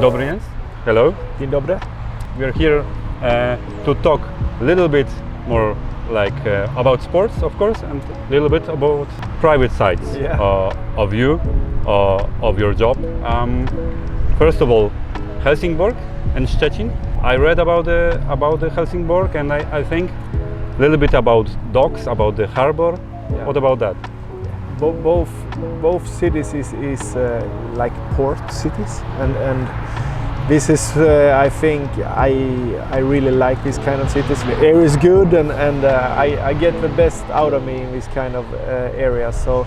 dobry, Jens. Hello. Dzień dobry. We are here to talk a little bit more about sports, of course, and a little bit about private sides of you, of your job. First of all, Helsingborg and Szczecin. I read about the Helsingborg, and I think a little bit about docks, about the harbor. Yeah. What about that? Both cities is like port cities, and this is I think I really like this kind of cities. The air is good, and I get the best out of me in this kind of areas. So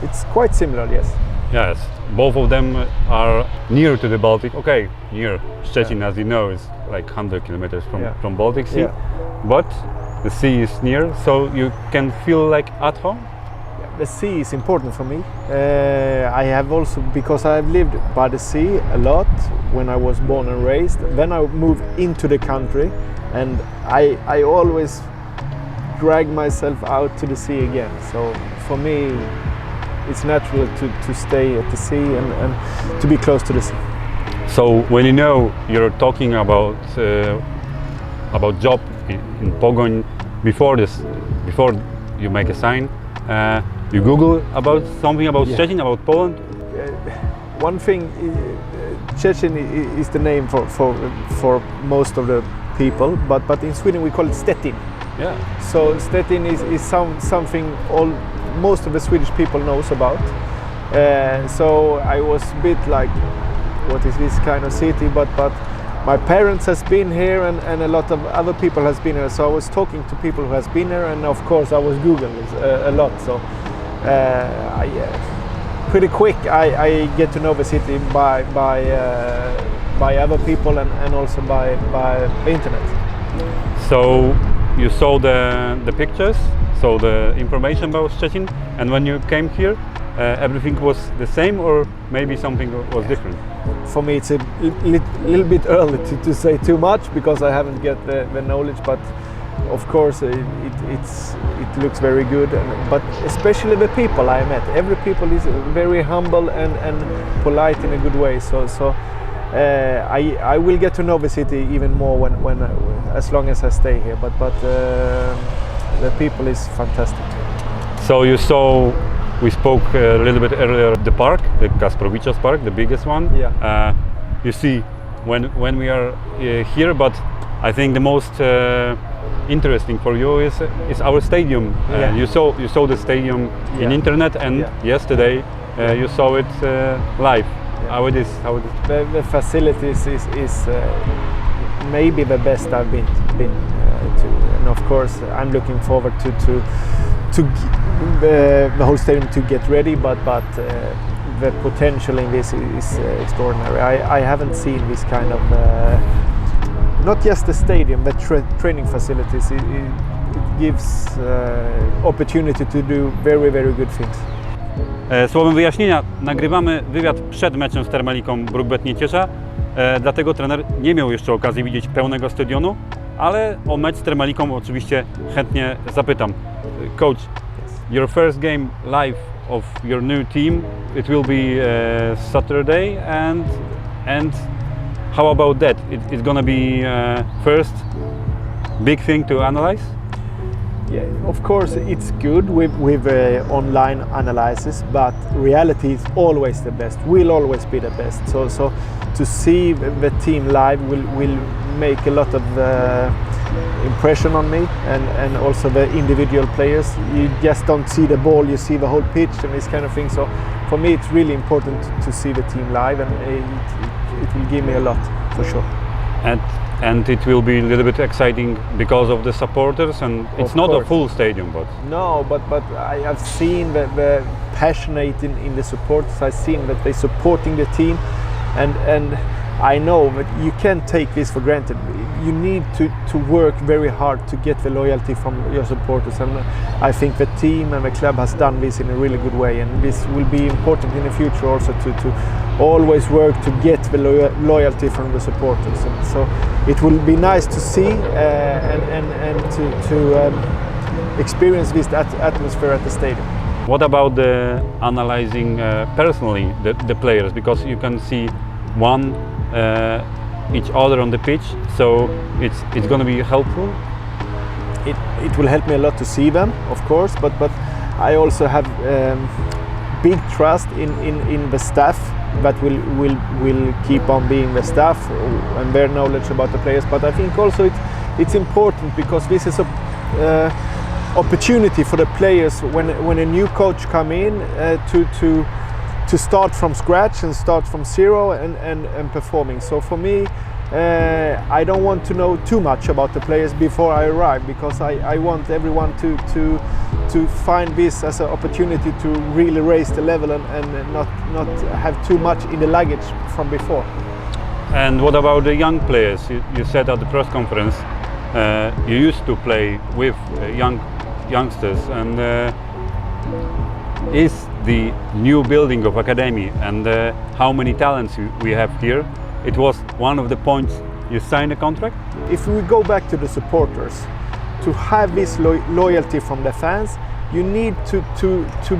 it's quite similar, yes. Yes, both of them are near to the Baltic. Okay, near. Szczecin, as you know, is like 100 kilometers from Baltic Sea, but the sea is near, so you can feel like at home. The sea is important for me. I have also, because I've lived by the sea a lot when I was born and raised. Then I moved into the country, and I always drag myself out to the sea again. So for me, it's natural to stay at the sea and to be close to the sea. So when you know you're talking about job in Pogoń, before you make a sign, you Google about something about Szczecin, about Poland. One thing, Szczecin is the name for most of the people, but in Sweden we call it Stettin. Yeah. So Stettin is something most of the Swedish people knows about. So I was a bit like, what is this kind of city? But my parents has been here, and a lot of other people has been here. So I was talking to people who has been here, and of course I was Googling a lot. So pretty quick I get to know the city by other people and also by the internet. So you saw the pictures, so the information about Szczecin, and when you came here, everything was the same, or maybe something was different? For me, it's a little bit early to say too much, because I haven't get the knowledge. But of course, it looks very good. But especially the people I met, every people is very humble and polite in a good way. So I will get to know the city even more when as long as I stay here. But the people is fantastic. So you saw. We spoke a little bit earlier the park, the Kasprovichos Park, the biggest one. Yeah. You see, when we are here, but I think the most interesting for you is our stadium. You saw the stadium in internet, and yesterday you saw it live. How it is? The facilities is maybe the best I've been to, and of course I'm looking forward to the whole stadium to get ready, but the potential in this is extraordinary. I haven't seen this kind of not just the stadium, but training facilities. It gives opportunity to do very, very good things. Słowem wyjaśnienia, nagrywamy wywiad przed meczem z Termaliką Bruk-Bet-Nieciesza, dlatego trener nie miał jeszcze okazji widzieć pełnego stadionu, ale o mecz z Termaliką oczywiście chętnie zapytam. Coach, your first game live of your new team, it will be Saturday, and how about that? It's gonna be first big thing to analyze? Yeah, of course it's good with online analysis, but reality is always the best. Will always be the best. So to see the team live will make a lot of impression on me, and also the individual players. You just don't see the ball, you see the whole pitch and this kind of thing. So for me it's really important to see the team live, and it will give me a lot for sure. And it will be a little bit exciting because of the supporters, and it's not a full stadium, but no, but I have seen the passionate in the supporters. I've seen that they're supporting the team, and I know that you can't take this for granted. You need to work very hard to get the loyalty from your supporters, and I think the team and the club has done this in a really good way, and this will be important in the future also to always work to get the loyalty from the supporters. And so it will be nice to see and to experience this atmosphere at the stadium. What about the analyzing personally the players, because you can see one each other on the pitch, so it's going to be helpful. It will help me a lot to see them, of course, but I also have big trust in the staff that will keep on being the staff and their knowledge about the players. But I think also it's important because this is a opportunity for the players when a new coach come in to start from scratch and start from zero and performing. So for me, I don't want to know too much about the players before I arrive, because I want everyone to find this as an opportunity to really raise the level and not have too much in the luggage from before. And what about the young players? You said at the press conference you used to play with youngsters, and is the new building of academy and how many talents we have here, it was one of the points you signed a contract? If we go back to the supporters, to have this loyalty from the fans, you need to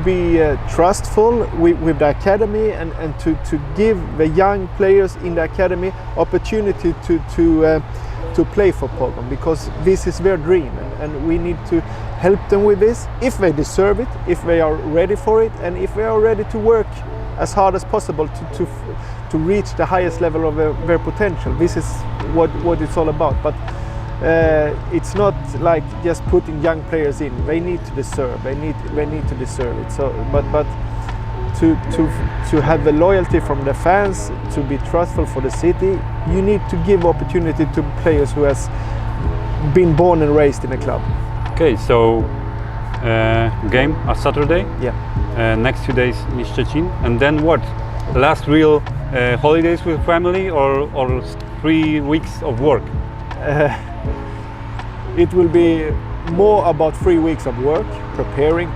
be trustful with the academy and to give the young players in the academy opportunity to play for Pogon, because this is their dream, and we need to help them with this if they deserve it, if they are ready for it, and if they are ready to work as hard as possible to reach the highest level of their potential. This is what it's all about. But it's not like just putting young players in. They need to deserve. They need to deserve it. So, but to have the loyalty from the fans, to be trustful for the city, you need to give opportunity to players who has been born and raised in a club. Okay, so game on Saturday. Yeah. Next few days in Szczecin, and then what? Last real holidays with family, or 3 weeks of work? It will be more about 3 weeks of work, preparing.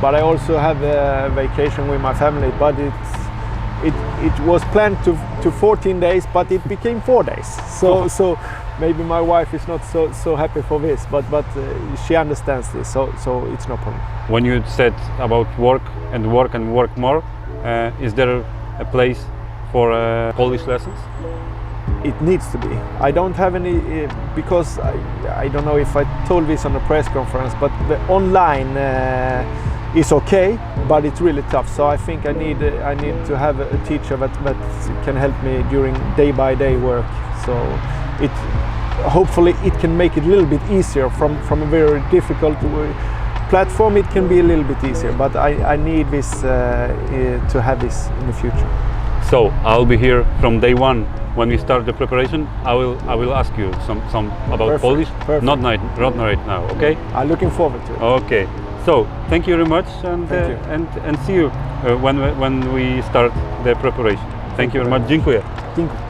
But I also have a vacation with my family. But it was planned to 14 days, but it became 4 days. So maybe my wife is not so happy for this, but she understands this. So it's no problem. When you said about work more, is there a place for Polish lessons? It needs to be. I don't have any, because I don't know if I told this on the press conference, but the online is okay, but it's really tough. So I think I need to have a teacher that can help me during day-by-day work. So hopefully it can make it a little bit easier from a very difficult platform. It can be a little bit easier, but I need this to have this in the future. So I'll be here from day one. When we start the preparation, I will ask you some about Perfect. Polish. Perfect. Not right now. Okay. I'm looking forward to it. Okay. So thank you very much, and Thank you. and see you when we start the preparation. Thank you very much. Dziękuję. Dziękuję.